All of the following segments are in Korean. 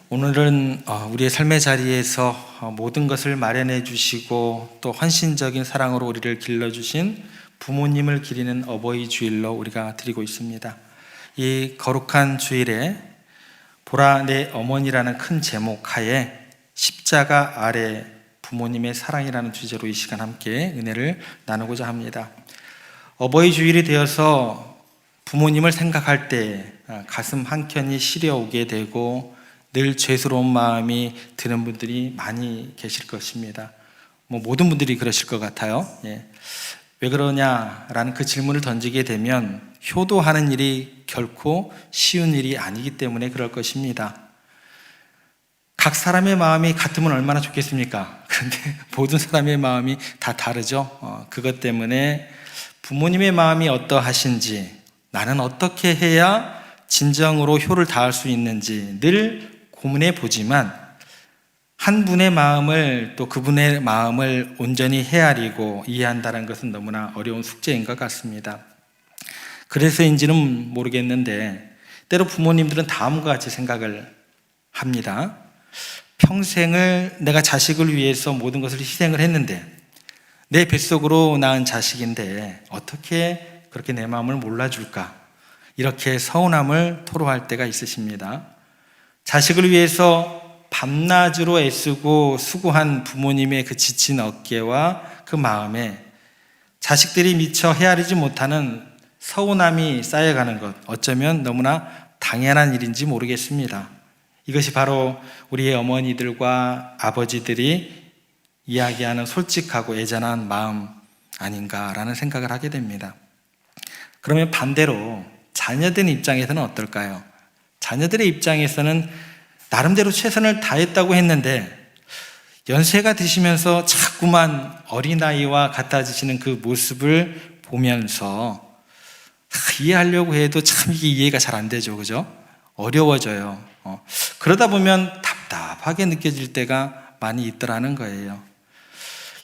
오늘은 우리의 삶의 자리에서 모든 것을 마련해 주시고 또 헌신적인 사랑으로 우리를 길러주신 부모님을 기리는 어버이 주일로 우리가 드리고 있습니다. 이 거룩한 주일에 보라 내 어머니라는 큰 제목 하에 십자가 아래 부모님의 사랑이라는 주제로 이 시간 함께 은혜를 나누고자 합니다. 어버이 주일이 되어서 부모님을 생각할 때 가슴 한켠이 시려오게 되고 늘 죄스러운 마음이 드는 분들이 많이 계실 것입니다. 모든 분들이 그러실 것 같아요. 왜 그러냐라는 그 질문을 던지게 되면 효도하는 일이 결코 쉬운 일이 아니기 때문에 그럴 것입니다. 각 사람의 마음이 같으면 얼마나 좋겠습니까? 그런데 모든 사람의 마음이 다 다르죠. 그것 때문에 부모님의 마음이 어떠하신지, 나는 어떻게 해야 진정으로 효를 다할 수 있는지 늘 고민해 보지만 한 분의 마음을 또 그분의 마음을 온전히 헤아리고 이해한다는 것은 너무나 어려운 숙제인 것 같습니다. 그래서인지는 모르겠는데 때로 부모님들은 다음과 같이 생각을 합니다. 평생을 내가 자식을 위해서 모든 것을 희생을 했는데 내 뱃속으로 낳은 자식인데 어떻게 그렇게 내 마음을 몰라줄까? 이렇게 서운함을 토로할 때가 있으십니다. 자식을 위해서 밤낮으로 애쓰고 수고한 부모님의 그 지친 어깨와 그 마음에 자식들이 미처 헤아리지 못하는 서운함이 쌓여가는 것, 어쩌면 너무나 당연한 일인지 모르겠습니다. 이것이 바로 우리의 어머니들과 아버지들이 이야기하는 솔직하고 애잔한 마음 아닌가라는 생각을 하게 됩니다. 그러면 반대로 자녀들 입장에서는 어떨까요? 자녀들의 입장에서는 나름대로 최선을 다했다고 했는데 연세가 드시면서 자꾸만 어린아이와 같아지시는 그 모습을 보면서 이해하려고 해도 참 이게 이해가 잘 안 되죠. 그죠? 어려워져요. 그러다 보면 답답하게 느껴질 때가 많이 있더라는 거예요.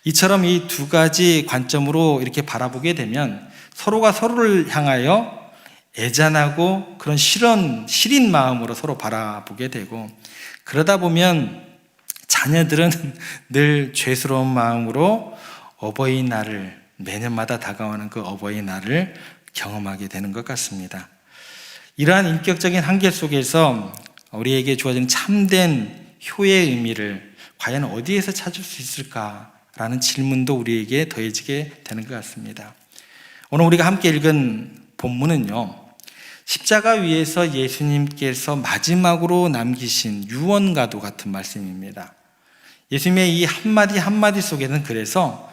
이처럼 이 두 가지 관점으로 이렇게 바라보게 되면 서로가 서로를 향하여 애잔하고 그런 시린 마음으로 서로 바라보게 되고, 그러다 보면 자녀들은 늘 죄스러운 마음으로 어버이날을, 매년마다 다가오는 그 어버이날을 경험하게 되는 것 같습니다. 이러한 인격적인 한계 속에서 우리에게 주어진 참된 효의 의미를 과연 어디에서 찾을 수 있을까라는 질문도 우리에게 더해지게 되는 것 같습니다. 오늘 우리가 함께 읽은 본문은요, 십자가 위에서 예수님께서 마지막으로 남기신 유언과도 같은 말씀입니다. 예수님의 이 한마디 한마디 속에는 그래서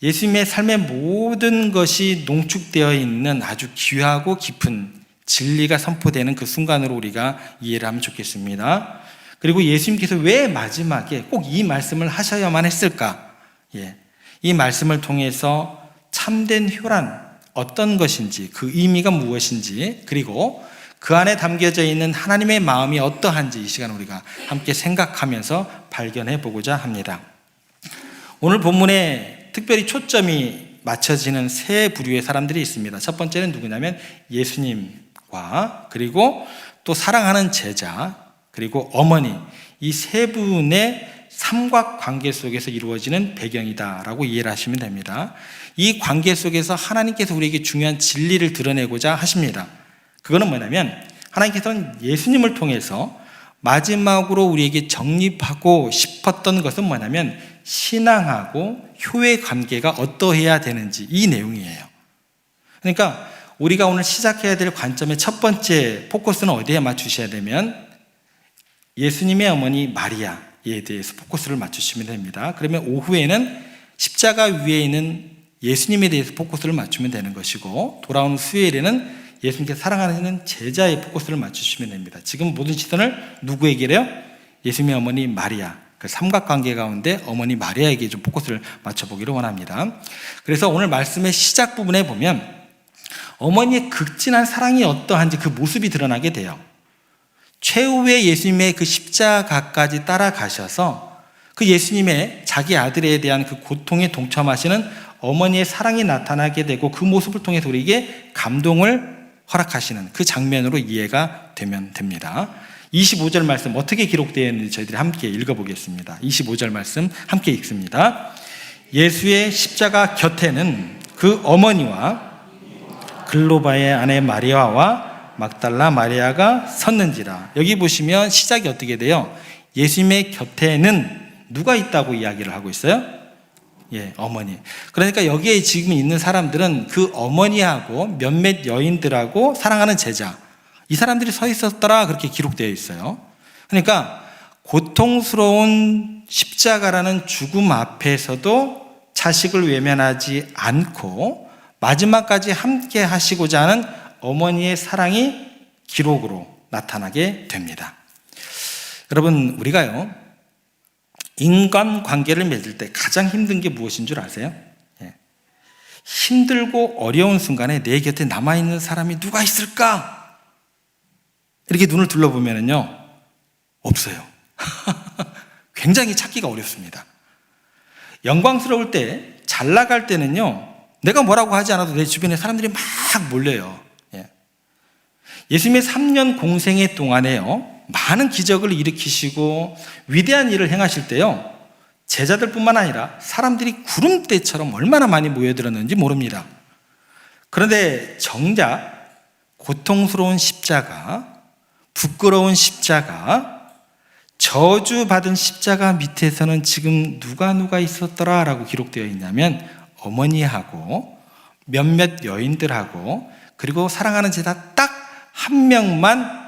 예수님의 삶의 모든 것이 농축되어 있는 아주 귀하고 깊은 진리가 선포되는 그 순간으로 우리가 이해를 하면 좋겠습니다. 그리고 예수님께서 왜 마지막에 꼭 이 말씀을 하셔야만 했을까? 이 말씀을 통해서 참된 효란 어떤 것인지, 그 의미가 무엇인지, 그리고 그 안에 담겨져 있는 하나님의 마음이 어떠한지 이 시간 우리가 함께 생각하면서 발견해 보고자 합니다. 오늘 본문에 특별히 초점이 맞춰지는 세 부류의 사람들이 있습니다. 첫 번째는 누구냐면 예수님과 그리고 또 사랑하는 제자 그리고 어머니, 이 세 분의 삼각관계 속에서 이루어지는 배경이다라고 이해를 하시면 됩니다. 이 관계 속에서 하나님께서 우리에게 중요한 진리를 드러내고자 하십니다. 그거는 뭐냐면 하나님께서는 예수님을 통해서 마지막으로 우리에게 정립하고 싶었던 것은 뭐냐면 신앙하고 효의 관계가 어떠해야 되는지, 이 내용이에요. 그러니까 우리가 오늘 시작해야 될 관점의 첫 번째 포커스는 어디에 맞추셔야 되면 예수님의 어머니 마리아에 대해서 포커스를 맞추시면 됩니다. 그러면 오후에는 십자가 위에 있는 예수님에 대해서 포커스를 맞추면 되는 것이고, 돌아오는 수요일에는 예수님께서 사랑하는 제자의 포커스를 맞추시면 됩니다. 지금 모든 시선을 누구에게래요? 예수님의 어머니 마리아, 그 삼각관계 가운데 어머니 마리아에게 좀 포커스를 맞춰보기를 원합니다. 그래서 오늘 말씀의 시작 부분에 보면 어머니의 극진한 사랑이 어떠한지 그 모습이 드러나게 돼요. 최후의 예수님의 그 십자가까지 따라가셔서 그 예수님의 자기 아들에 대한 그 고통에 동참하시는 어머니의 사랑이 나타나게 되고, 그 모습을 통해서 우리에게 감동을 허락하시는 그 장면으로 이해가 되면 됩니다. 25절 말씀 어떻게 기록되어 있는지 저희들이 함께 읽어보겠습니다. 25절 말씀 함께 읽습니다. 예수의 십자가 곁에는 그 어머니와 글로바의 아내 마리아와 막달라 마리아가 섰는지라. 여기 보시면 시작이 어떻게 돼요? 예수님의 곁에는 누가 있다고 이야기를 하고 있어요? 어머니. 그러니까 여기에 지금 있는 사람들은 그 어머니하고 몇몇 여인들하고 사랑하는 제자, 이 사람들이 서 있었더라, 그렇게 기록되어 있어요. 그러니까 고통스러운 십자가라는 죽음 앞에서도 자식을 외면하지 않고 마지막까지 함께 하시고자 하는 어머니의 사랑이 기록으로 나타나게 됩니다. 여러분, 우리가요, 인간관계를 맺을 때 가장 힘든 게 무엇인 줄 아세요? 힘들고 어려운 순간에 내 곁에 남아있는 사람이 누가 있을까? 이렇게 눈을 둘러보면요, 없어요. 굉장히 찾기가 어렵습니다. 영광스러울 때, 잘 나갈 때는요, 내가 뭐라고 하지 않아도 내 주변에 사람들이 막 몰려요. 예수님의 3년 공생애 동안에요, 많은 기적을 일으키시고 위대한 일을 행하실 때요, 제자들뿐만 아니라 사람들이 구름대처럼 얼마나 많이 모여들었는지 모릅니다. 그런데 정작 고통스러운 십자가, 부끄러운 십자가, 저주받은 십자가 밑에서는 지금 누가 있었더라 라고 기록되어 있냐면 어머니하고 몇몇 여인들하고 그리고 사랑하는 제자 딱 한 명만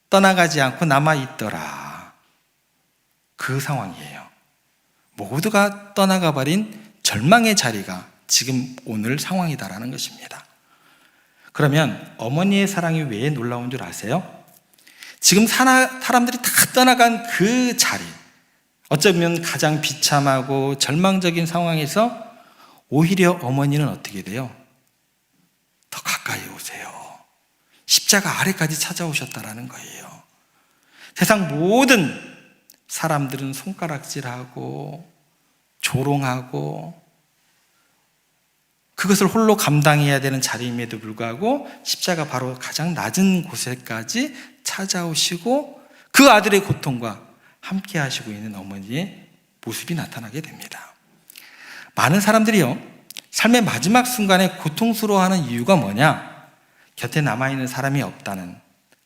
떠나가지 않고 남아있더라. 그 상황이에요. 모두가 떠나가 버린 절망의 자리가 지금 오늘 상황이다라는 것입니다. 그러면 어머니의 사랑이 왜 놀라운 줄 아세요? 지금 사람들이 다 떠나간 그 자리, 어쩌면 가장 비참하고 절망적인 상황에서 오히려 어머니는 어떻게 돼요? 더 가까이 오세요. 십자가 아래까지 찾아오셨다라는 거예요. 세상 모든 사람들은 손가락질하고 조롱하고 그것을 홀로 감당해야 되는 자리임에도 불구하고 십자가 바로 가장 낮은 곳에까지 찾아오시고 그 아들의 고통과 함께 하시고 있는 어머니의 모습이 나타나게 됩니다. 많은 사람들이요, 삶의 마지막 순간에 고통스러워하는 이유가 뭐냐? 곁에 남아있는 사람이 없다는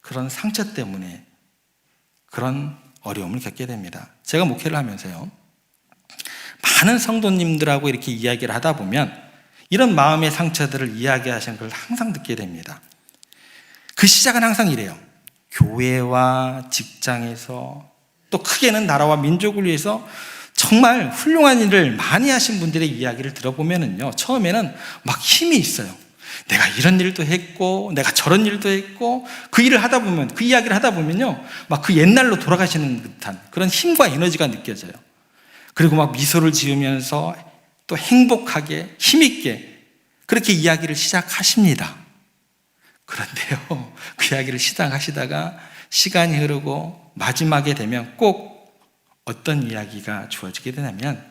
그런 상처 때문에 그런 어려움을 겪게 됩니다. 제가 목회를 하면서요, 많은 성도님들하고 이렇게 이야기를 하다 보면 이런 마음의 상처들을 이야기하시는 걸 항상 듣게 됩니다. 그 시작은 항상 이래요. 교회와 직장에서 또 크게는 나라와 민족을 위해서 정말 훌륭한 일을 많이 하신 분들의 이야기를 들어보면은요, 처음에는 막 힘이 있어요. 내가 이런 일도 했고 내가 저런 일도 했고 그 일을 하다 보면, 그 이야기를 하다 보면요, 막 그 옛날로 돌아가시는 듯한 그런 힘과 에너지가 느껴져요. 그리고 막 미소를 지으면서 또 행복하게 힘있게 그렇게 이야기를 시작하십니다. 그런데요, 그 이야기를 시작하시다가 시간이 흐르고 마지막에 되면 꼭 어떤 이야기가 주어지게 되냐면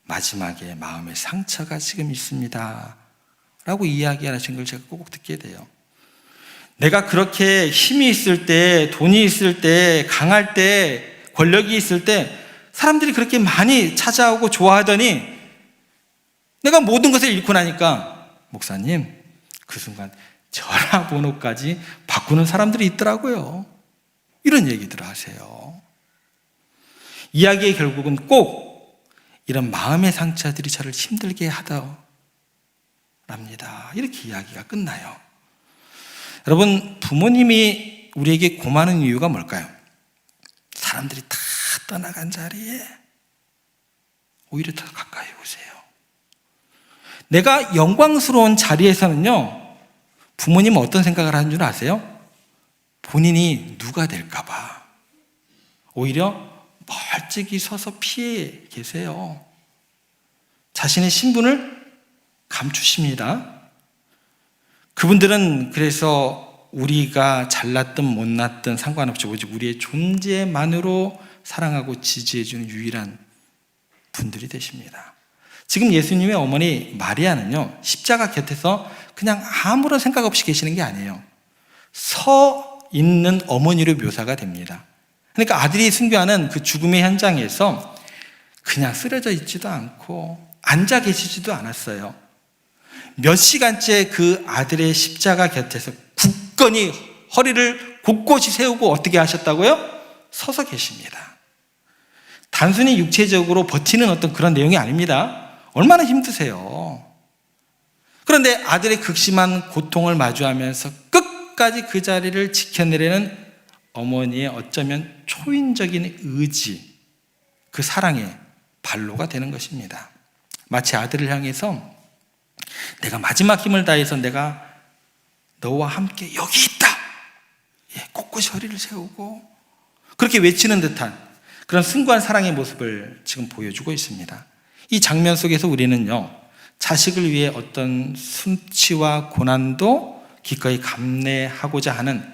마지막에 마음의 상처가 지금 있습니다 라고 이야기하신 걸 제가 꼭 듣게 돼요. 내가 그렇게 힘이 있을 때, 돈이 있을 때, 강할 때, 권력이 있을 때 사람들이 그렇게 많이 찾아오고 좋아하더니 내가 모든 것을 잃고 나니까 목사님, 그 순간 전화번호까지 바꾸는 사람들이 있더라고요. 이런 얘기들을 하세요. 이야기의 결국은 꼭 이런 마음의 상처들이 저를 힘들게 하더랍니다. 이렇게 이야기가 끝나요. 여러분, 부모님이 우리에게 고마운 이유가 뭘까요? 사람들이 다 떠나간 자리에 오히려 더 가까이 오세요. 내가 영광스러운 자리에서는요, 부모님은 어떤 생각을 하는 줄 아세요? 본인이 누가 될까봐 오히려 멀찍이 서서 피해 계세요. 자신의 신분을 감추십니다. 그분들은 그래서 우리가 잘났든 못났든 상관없이 오직 우리의 존재만으로 사랑하고 지지해주는 유일한 분들이 되십니다. 지금 예수님의 어머니 마리아는요, 십자가 곁에서 그냥 아무런 생각 없이 계시는 게 아니에요. 서 있는 어머니로 묘사가 됩니다. 그러니까 아들이 순교하는 그 죽음의 현장에서 그냥 쓰러져 있지도 않고 앉아 계시지도 않았어요. 몇 시간째 그 아들의 십자가 곁에서 굳건히 허리를 곳곳이 세우고 어떻게 하셨다고요? 서서 계십니다. 단순히 육체적으로 버티는 어떤 그런 내용이 아닙니다. 얼마나 힘드세요. 그런데 아들의 극심한 고통을 마주하면서 끝까지 그 자리를 지켜내려는 어머니의 어쩌면 초인적인 의지, 그 사랑의 발로가 되는 것입니다. 마치 아들을 향해서 내가 마지막 힘을 다해서 내가 너와 함께 여기 있다, 꼿꼿이 허리를 세우고 그렇게 외치는 듯한 그런 숭고한 사랑의 모습을 지금 보여주고 있습니다. 이 장면 속에서 우리는요, 자식을 위해 어떤 수치와 고난도 기꺼이 감내하고자 하는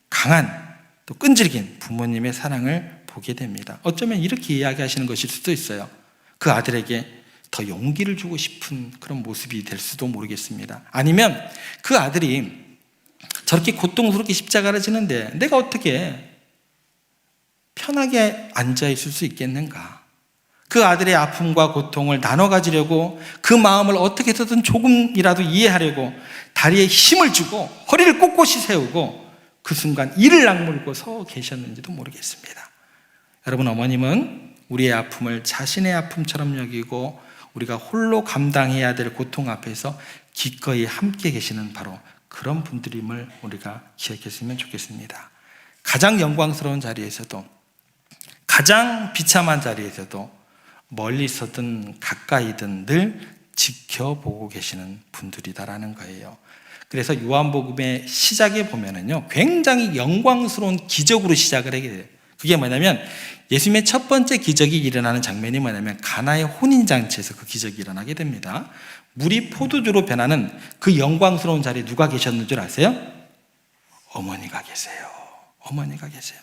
강한 또 끈질긴 부모님의 사랑을 보게 됩니다. 어쩌면 이렇게 이야기하시는 것일 수도 있어요. 그 아들에게 더 용기를 주고 싶은 그런 모습이 될 수도 모르겠습니다. 아니면 그 아들이 저렇게 고통스럽게 십자가를 지는데 내가 어떻게 편하게 앉아 있을 수 있겠는가? 그 아들의 아픔과 고통을 나눠 가지려고 그 마음을 어떻게 해서든 조금이라도 이해하려고 다리에 힘을 주고 허리를 꼿꼿이 세우고 그 순간 이를 악물고 서 계셨는지도 모르겠습니다. 여러분, 어머님은 우리의 아픔을 자신의 아픔처럼 여기고 우리가 홀로 감당해야 될 고통 앞에서 기꺼이 함께 계시는 바로 그런 분들임을 우리가 기억했으면 좋겠습니다. 가장 영광스러운 자리에서도, 가장 비참한 자리에서도 멀리서든 가까이든 늘 지켜보고 계시는 분들이다라는 거예요. 그래서 요한복음의 시작에 보면은요, 굉장히 영광스러운 기적으로 시작을 하게 돼요. 그게 뭐냐면 예수님의 첫 번째 기적이 일어나는 장면이 뭐냐면 가나의 혼인잔치에서 그 기적이 일어나게 됩니다. 물이 포도주로 변하는 그 영광스러운 자리에 누가 계셨는 줄 아세요? 어머니가 계세요. 어머니가 계세요.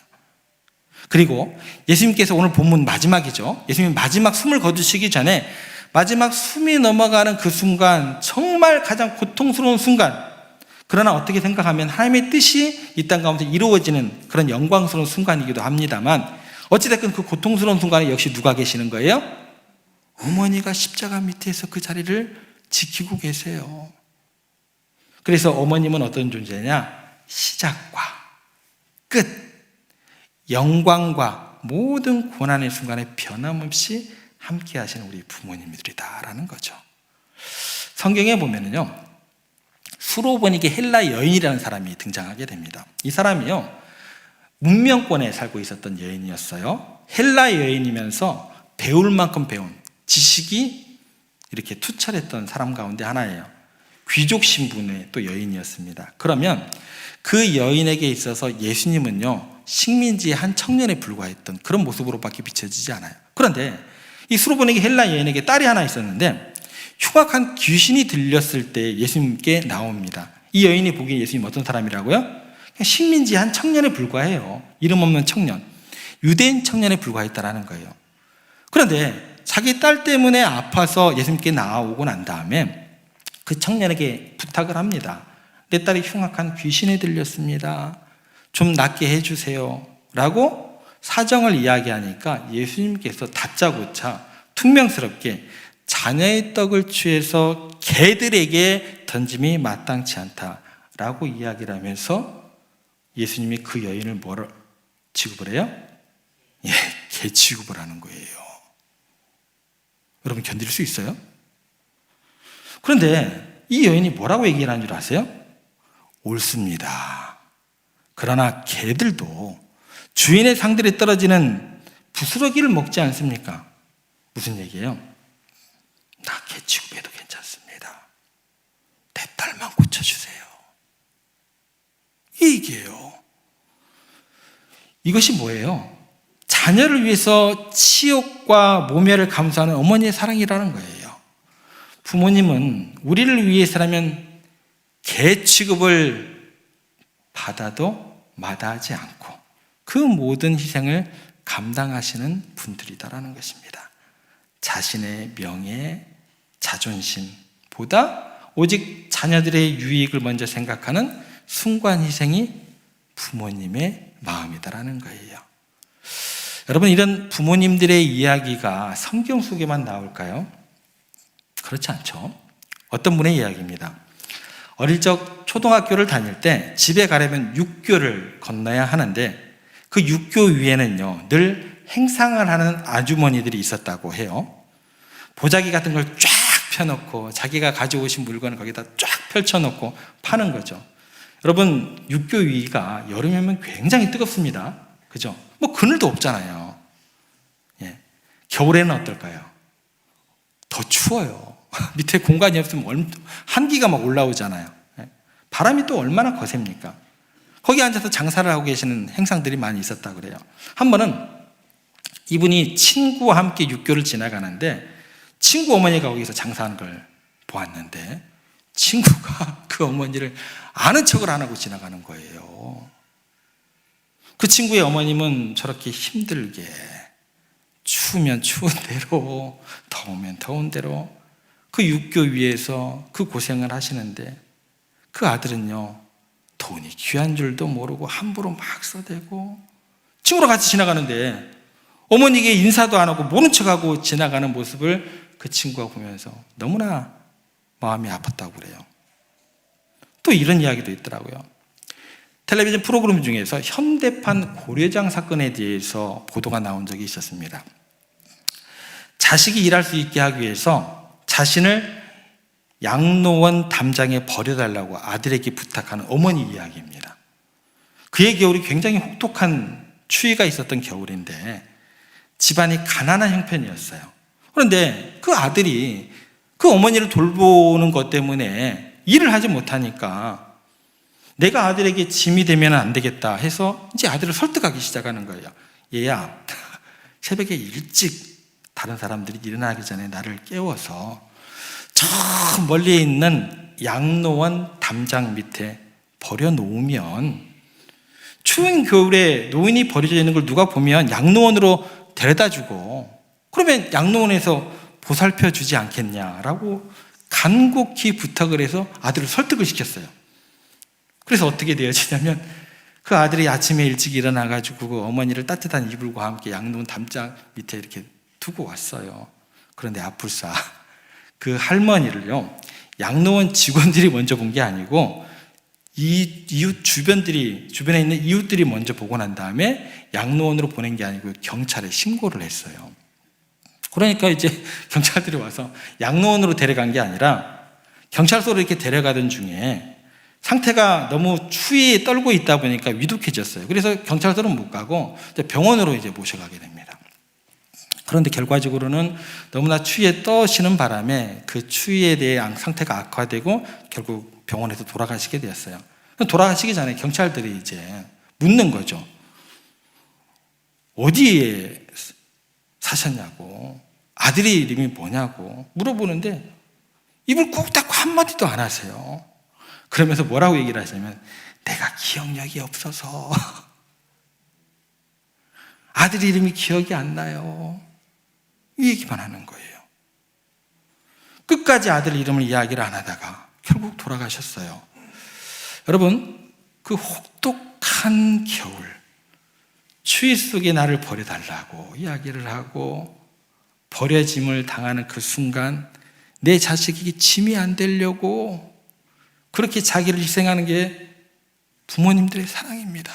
그리고 예수님께서 오늘 본문 마지막이죠. 예수님이 마지막 숨을 거두시기 전에 마지막 숨이 넘어가는 그 순간, 정말 가장 고통스러운 순간, 그러나 어떻게 생각하면 하나님의 뜻이 이 땅 가운데 이루어지는 그런 영광스러운 순간이기도 합니다만, 어찌됐든 그 고통스러운 순간에 역시 누가 계시는 거예요? 어머니가 십자가 밑에서 그 자리를 지키고 계세요. 그래서 어머님은 어떤 존재냐? 시작과 끝, 영광과 모든 고난의 순간에 변함없이 함께 하시는 우리 부모님들이다라는 거죠. 성경에 보면은요, 수로보니게 헬라 여인이라는 사람이 등장하게 됩니다. 이 사람이요, 문명권에 살고 있었던 여인이었어요. 헬라 여인이면서 배울 만큼 배운, 지식이 이렇게 투철했던 사람 가운데 하나예요. 귀족 신분의 또 여인이었습니다. 그러면 그 여인에게 있어서 예수님은요, 식민지의 한 청년에 불과했던 그런 모습으로밖에 비춰지지 않아요. 그런데 이 수로보니게 헬라 여인에게 딸이 하나 있었는데 흉악한 귀신이 들렸을 때 예수님께 나옵니다. 이 여인이 보기에 예수님 어떤 사람이라고요? 식민지의 한 청년에 불과해요. 이름 없는 청년, 유대인 청년에 불과했다라는 거예요. 그런데 자기 딸 때문에 아파서 예수님께 나오고 난 다음에 그 청년에게 부탁을 합니다. 내 딸이 흉악한 귀신에 들렸습니다. 좀 낫게 해주세요 라고 사정을 이야기하니까 예수님께서 다짜고짜 퉁명스럽게 자녀의 떡을 취해서 개들에게 던짐이 마땅치 않다라고 이야기를 하면서 예수님이 그 여인을 뭐를 취급을 해요? 개 취급을 하는 거예요. 여러분, 견딜 수 있어요? 그런데 이 여인이 뭐라고 얘기를 하는 줄 아세요? 옳습니다. 그러나 개들도 주인의 상들에 떨어지는 부스러기를 먹지 않습니까? 무슨 얘기예요? 나 개 취급해도 괜찮습니다. 내 딸만 고쳐주세요. 이 얘기예요. 이것이 뭐예요? 자녀를 위해서 치욕과 모멸을 감수하는 어머니의 사랑이라는 거예요. 부모님은 우리를 위해서라면 개 취급을 받아도 마다하지 않고 그 모든 희생을 감당하시는 분들이다라는 것입니다. 자신의 명예, 자존심보다 오직 자녀들의 유익을 먼저 생각하는 순간 희생이 부모님의 마음이다라는 거예요. 여러분, 이런 부모님들의 이야기가 성경 속에만 나올까요? 그렇지 않죠. 어떤 분의 이야기입니다. 어릴 적 초등학교를 다닐 때 집에 가려면 육교를 건너야 하는데 그 육교 위에는요 늘 행상을 하는 아주머니들이 있었다고 해요. 보자기 같은 걸 쫙 펴놓고 자기가 가지고 오신 물건을 거기다 쫙 펼쳐놓고 파는 거죠. 여러분, 육교 위가 여름이면 굉장히 뜨겁습니다. 그죠? 뭐 그늘도 없잖아요. 예. 겨울에는 어떨까요? 더 추워요. 밑에 공간이 없으면 한기가 막 올라오잖아요. 예. 바람이 또 얼마나 거셉니까? 거기 앉아서 장사를 하고 계시는 행상들이 많이 있었다고 그래요. 한 번은 이분이 친구와 함께 육교를 지나가는데 친구 어머니가 거기서 장사하는 걸 보았는데 친구가 그 어머니를 아는 척을 안 하고 지나가는 거예요. 그 친구의 어머님은 저렇게 힘들게 추우면 추운 대로 더우면 더운 대로 그 육교 위에서 그 고생을 하시는데 그 아들은요 돈이 귀한 줄도 모르고 함부로 막 써대고 친구랑 같이 지나가는데 어머니에게 인사도 안 하고 모른 척하고 지나가는 모습을 그 친구가 보면서 너무나 마음이 아팠다고 그래요. 또 이런 이야기도 있더라고요. 텔레비전 프로그램 중에서 현대판 고려장 사건에 대해서 보도가 나온 적이 있었습니다. 자식이 일할 수 있게 하기 위해서 자신을 양로원 담장에 버려달라고 아들에게 부탁하는 어머니 이야기입니다. 그의 겨울이 굉장히 혹독한 추위가 있었던 겨울인데 집안이 가난한 형편이었어요. 그런데 그 아들이 그 어머니를 돌보는 것 때문에 일을 하지 못하니까 내가 아들에게 짐이 되면 안 되겠다 해서 이제 아들을 설득하기 시작하는 거예요. 얘야, 새벽에 일찍 다른 사람들이 일어나기 전에 나를 깨워서 저 멀리에 있는 양로원 담장 밑에 버려놓으면 추운 겨울에 노인이 버려져 있는 걸 누가 보면 양로원으로 데려다 주고 그러면 양로원에서 보살펴 주지 않겠냐라고 간곡히 부탁을 해서 아들을 설득을 시켰어요. 그래서 어떻게 되어지냐면 그 아들이 아침에 일찍 일어나가지고 그 어머니를 따뜻한 이불과 함께 양로원 담장 밑에 이렇게 두고 왔어요. 그런데 아플싸 그 할머니를요 양로원 직원들이 먼저 본 게 아니고 이웃 주변에 있는 이웃들이 먼저 보고 난 다음에 양로원으로 보낸 게 아니고 경찰에 신고를 했어요. 그러니까 이제 경찰들이 와서 양로원으로 데려간 게 아니라 경찰서로 이렇게 데려가던 중에 상태가 너무 추위에 떨고 있다 보니까 위독해졌어요. 그래서 경찰서는 못 가고 병원으로 이제 모셔가게 됩니다. 그런데 결과적으로는 너무나 추위에 떠시는 바람에 그 추위에 대해 상태가 악화되고 결국 병원에서 돌아가시게 되었어요. 돌아가시기 전에 경찰들이 이제 묻는 거죠. 어디에 사셨냐고, 아들의 이름이 뭐냐고 물어보는데 입을 꾹 닫고 한마디도 안 하세요. 그러면서 뭐라고 얘기를 하시냐면 내가 기억력이 없어서 아들 이름이 기억이 안 나요. 이 얘기만 하는 거예요. 끝까지 아들 이름을 이야기를 안 하다가 결국 돌아가셨어요. 여러분, 그 혹독한 겨울 추위 속에 나를 버려달라고 이야기를 하고 버려짐을 당하는 그 순간 내 자식에게 짐이 안 되려고 그렇게 자기를 희생하는 게 부모님들의 사랑입니다.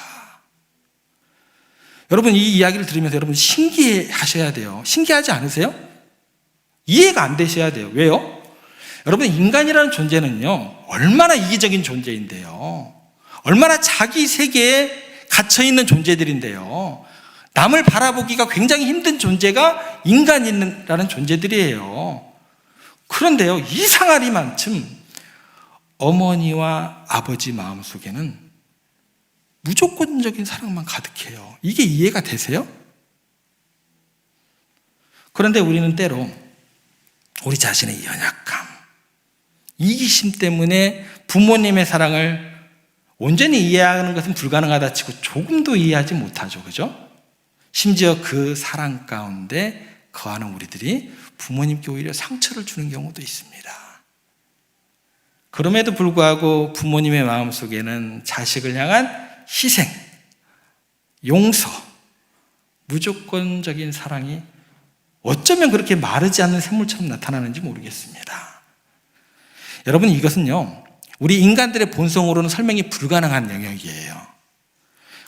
여러분, 이 이야기를 들으면서 여러분 신기해 하셔야 돼요. 신기하지 않으세요? 이해가 안 되셔야 돼요. 왜요? 여러분, 인간이라는 존재는요 얼마나 이기적인 존재인데요, 얼마나 자기 세계에 갇혀있는 존재들인데요, 남을 바라보기가 굉장히 힘든 존재가 인간이라는 존재들이에요. 그런데요, 이상하리만큼 어머니와 아버지 마음속에는 무조건적인 사랑만 가득해요. 이게 이해가 되세요? 그런데 우리는 때로 우리 자신의 연약함, 이기심 때문에 부모님의 사랑을 온전히 이해하는 것은 불가능하다 치고 조금도 이해하지 못하죠. 그죠? 심지어 그 사랑 가운데 거하는 우리들이 부모님께 오히려 상처를 주는 경우도 있습니다. 그럼에도 불구하고 부모님의 마음속에는 자식을 향한 희생, 용서, 무조건적인 사랑이 어쩌면 그렇게 마르지 않는 샘물처럼 나타나는지 모르겠습니다. 여러분, 이것은요, 우리 인간들의 본성으로는 설명이 불가능한 영역이에요.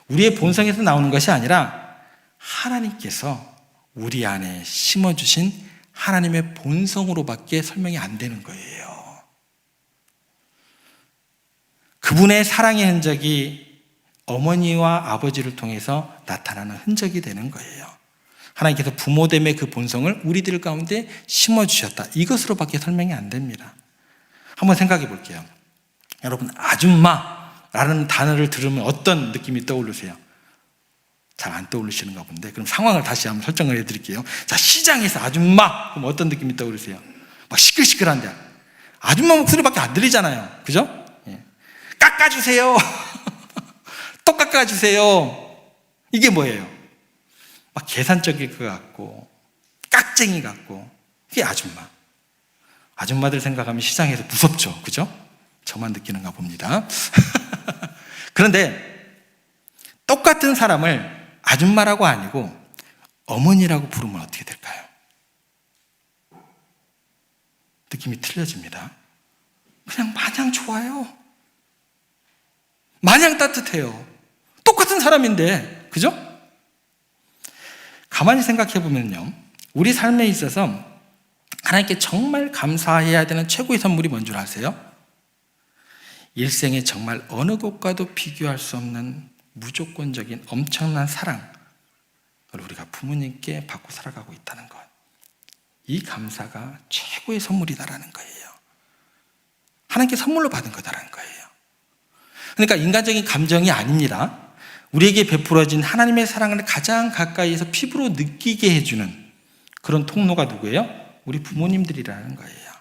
우리의 본성에서 나오는 것이 아니라 하나님께서 우리 안에 심어주신 하나님의 본성으로밖에 설명이 안 되는 거예요. 그분의 사랑의 흔적이 어머니와 아버지를 통해서 나타나는 흔적이 되는 거예요. 하나님께서 부모됨의 그 본성을 우리들 가운데 심어주셨다. 이것으로밖에 설명이 안 됩니다. 한번 생각해 볼게요. 여러분, 아줌마라는 단어를 들으면 어떤 느낌이 떠오르세요? 잘 안 떠오르시는가 본데, 그럼 상황을 다시 한번 설정을 해드릴게요. 자, 시장에서 아줌마, 그럼 어떤 느낌이 떠오르세요? 막 시끌시끌한데 아줌마 목소리밖에 안 들리잖아요. 그죠? 예. 깎아주세요. 또 깎아주세요. 이게 뭐예요? 막 계산적일 것 같고 깍쟁이 같고, 이게 아줌마. 아줌마들 생각하면 시장에서 무섭죠. 그죠? 저만 느끼는가 봅니다. 그런데 똑같은 사람을 아줌마라고 아니고 어머니라고 부르면 어떻게 될까요? 느낌이 틀려집니다. 그냥 마냥 좋아요. 마냥 따뜻해요. 똑같은 사람인데, 그죠? 가만히 생각해 보면요, 우리 삶에 있어서 하나님께 정말 감사해야 되는 최고의 선물이 뭔 줄 아세요? 일생에 정말 어느 것과도 비교할 수 없는 무조건적인 엄청난 사랑을 우리가 부모님께 받고 살아가고 있다는 것. 이 감사가 최고의 선물이다라는 거예요. 하나님께 선물로 받은 거다라는 거예요. 그러니까 인간적인 감정이 아닙니다. 우리에게 베풀어진 하나님의 사랑을 가장 가까이에서 피부로 느끼게 해주는 그런 통로가 누구예요? 우리 부모님들이라는 거예요.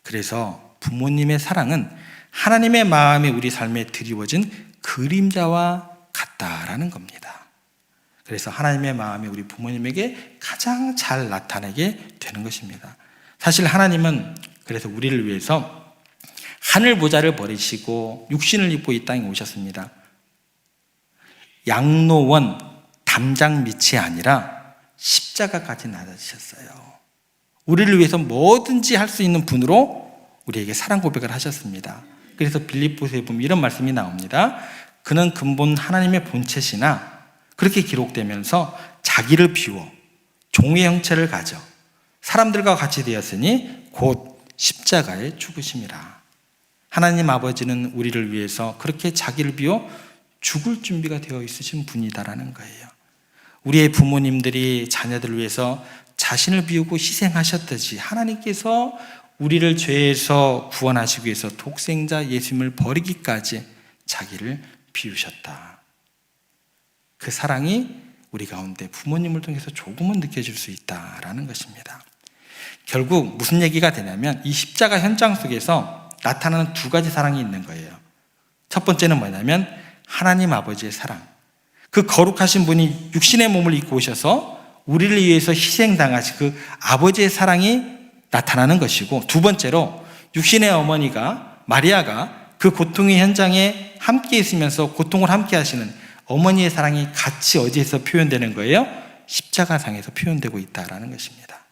그래서 부모님의 사랑은 하나님의 마음이 우리 삶에 드리워진 그림자와 같다라는 겁니다. 그래서 하나님의 마음이 우리 부모님에게 가장 잘 나타내게 되는 것입니다. 사실 하나님은 그래서 우리를 위해서 하늘 보좌를 버리시고 육신을 입고 이 땅에 오셨습니다. 양로원 담장 밑이 아니라 십자가까지 나아지셨어요. 우리를 위해서 뭐든지 할 수 있는 분으로 우리에게 사랑 고백을 하셨습니다. 그래서 빌립보서에 보면 이런 말씀이 나옵니다. 그는 근본 하나님의 본체시나 그렇게 기록되면서 자기를 비워 종의 형체를 가져 사람들과 같이 되었으니 곧 십자가에 죽으심이라. 하나님 아버지는 우리를 위해서 그렇게 자기를 비워 죽을 준비가 되어 있으신 분이다라는 거예요. 우리의 부모님들이 자녀들을 위해서 자신을 비우고 희생하셨듯이 하나님께서 우리를 죄에서 구원하시기 위해서 독생자 예수님을 버리기까지 자기를 비우셨다. 그 사랑이 우리 가운데 부모님을 통해서 조금은 느껴질 수 있다라는 것입니다. 결국 무슨 얘기가 되냐면 이 십자가 현장 속에서 나타나는 두 가지 사랑이 있는 거예요. 첫 번째는 뭐냐면 하나님 아버지의 사랑. 그 거룩하신 분이 육신의 몸을 입고 오셔서 우리를 위해서 희생당하신 그 아버지의 사랑이 나타나는 것이고, 두 번째로 육신의 어머니가 마리아가 그 고통의 현장에 함께 있으면서 고통을 함께 하시는 어머니의 사랑이 같이 어디에서 표현되는 거예요? 십자가상에서 표현되고 있다는 것입니다.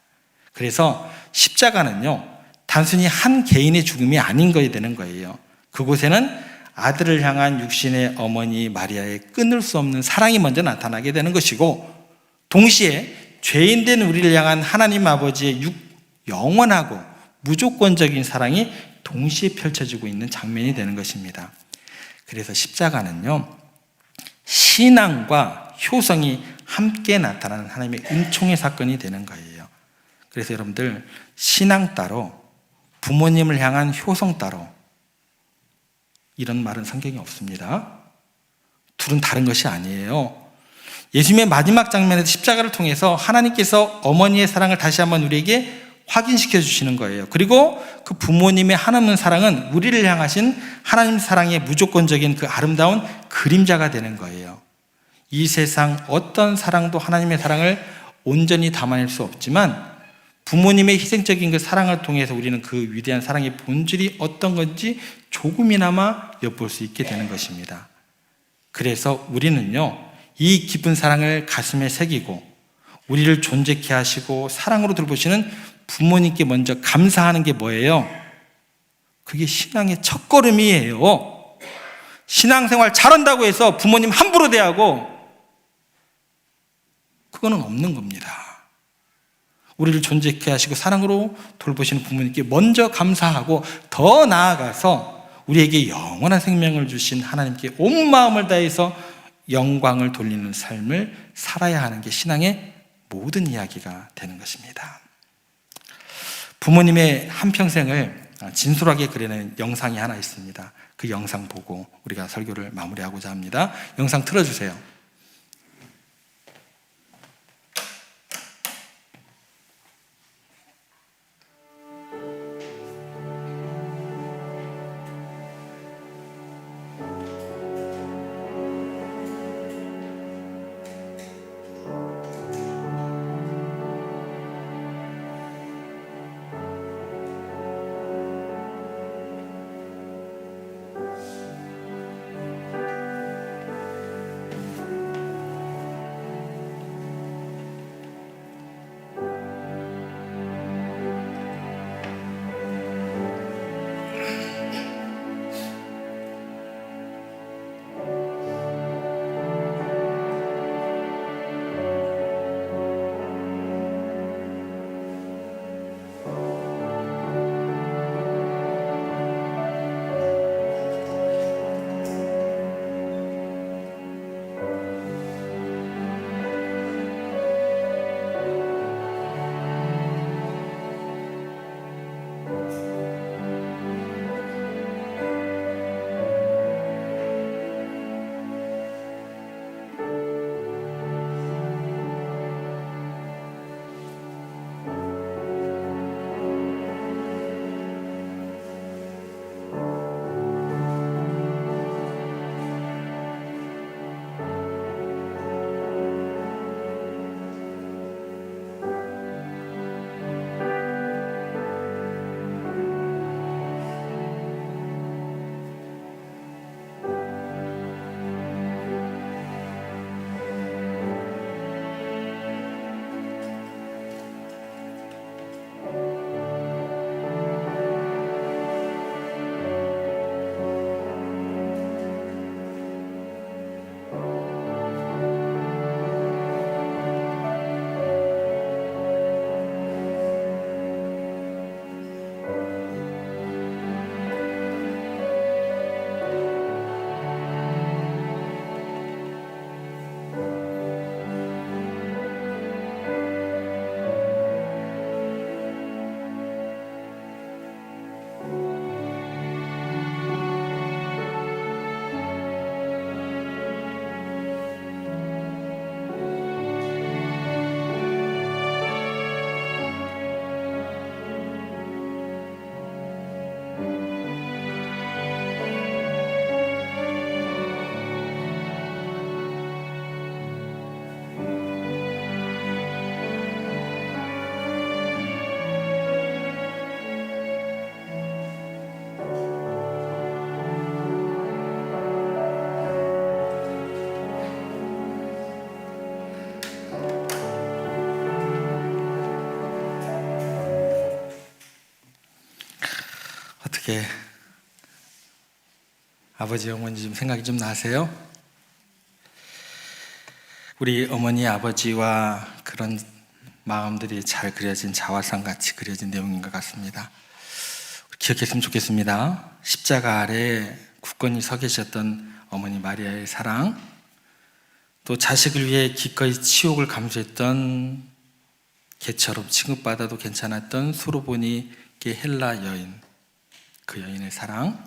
그래서 십자가는요, 단순히 한 개인의 죽음이 아닌 것이 되는 거예요. 그곳에는 아들을 향한 육신의 어머니 마리아의 끊을 수 없는 사랑이 먼저 나타나게 되는 것이고, 동시에 죄인된 우리를 향한 하나님 아버지의 영원하고 무조건적인 사랑이 동시에 펼쳐지고 있는 장면이 되는 것입니다. 그래서 십자가는요, 신앙과 효성이 함께 나타나는 하나님의 은총의 사건이 되는 거예요. 그래서 여러분들, 신앙 따로 부모님을 향한 효성 따로 이런 말은 성경에 없습니다. 둘은 다른 것이 아니에요. 예수님의 마지막 장면에서 십자가를 통해서 하나님께서 어머니의 사랑을 다시 한번 우리에게 확인시켜 주시는 거예요. 그리고 그 부모님의 한없는 사랑은 우리를 향하신 하나님 사랑의 무조건적인 그 아름다운 그림자가 되는 거예요. 이 세상 어떤 사랑도 하나님의 사랑을 온전히 담아낼 수 없지만 부모님의 희생적인 그 사랑을 통해서 우리는 그 위대한 사랑의 본질이 어떤 건지 조금이나마 엿볼 수 있게 되는 것입니다. 그래서 우리는요, 이 깊은 사랑을 가슴에 새기고 우리를 존재케 하시고 사랑으로 돌보시는 부모님께 먼저 감사하는 게 뭐예요? 그게 신앙의 첫걸음이에요. 신앙생활 잘한다고 해서 부모님 함부로 대하고 그거는 없는 겁니다. 우리를 존재케 하시고 사랑으로 돌보시는 부모님께 먼저 감사하고 더 나아가서 우리에게 영원한 생명을 주신 하나님께 온 마음을 다해서 영광을 돌리는 삶을 살아야 하는 게 신앙의 모든 이야기가 되는 것입니다. 부모님의 한평생을 진솔하게 그리는 영상이 하나 있습니다. 그 영상 보고 우리가 설교를 마무리하고자 합니다. 영상 틀어주세요. 어떻게 아버지 어머니 좀 생각이 좀 나세요? 우리 어머니 아버지와 그런 마음들이 잘 그려진 자화상 같이 그려진 내용인 것 같습니다. 기억했으면 좋겠습니다. 십자가 아래 굳건히 서 계셨던 어머니 마리아의 사랑, 또 자식을 위해 기꺼이 치욕을 감수했던 개처럼 취급받아도 괜찮았던 수로보니게 헬라 여인, 그 여인의 사랑,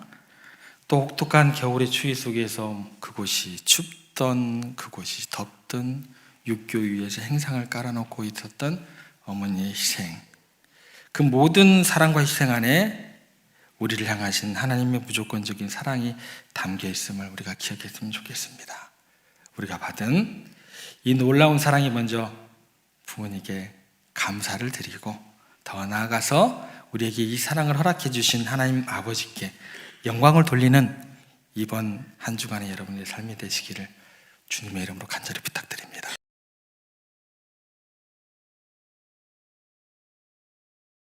또 혹독한 겨울의 추위 속에서 그곳이 춥던 그곳이 덥던 육교 위에서 행상을 깔아놓고 있었던 어머니의 희생, 그 모든 사랑과 희생 안에 우리를 향하신 하나님의 무조건적인 사랑이 담겨 있음을 우리가 기억했으면 좋겠습니다. 우리가 받은 이 놀라운 사랑이 먼저 부모님께 감사를 드리고 더 나아가서 우리에게 이 사랑을 허락해 주신 하나님 아버지께 영광을 돌리는 이번 한 주간의 여러분의 삶이 되시기를 주님의 이름으로 간절히 부탁드립니다.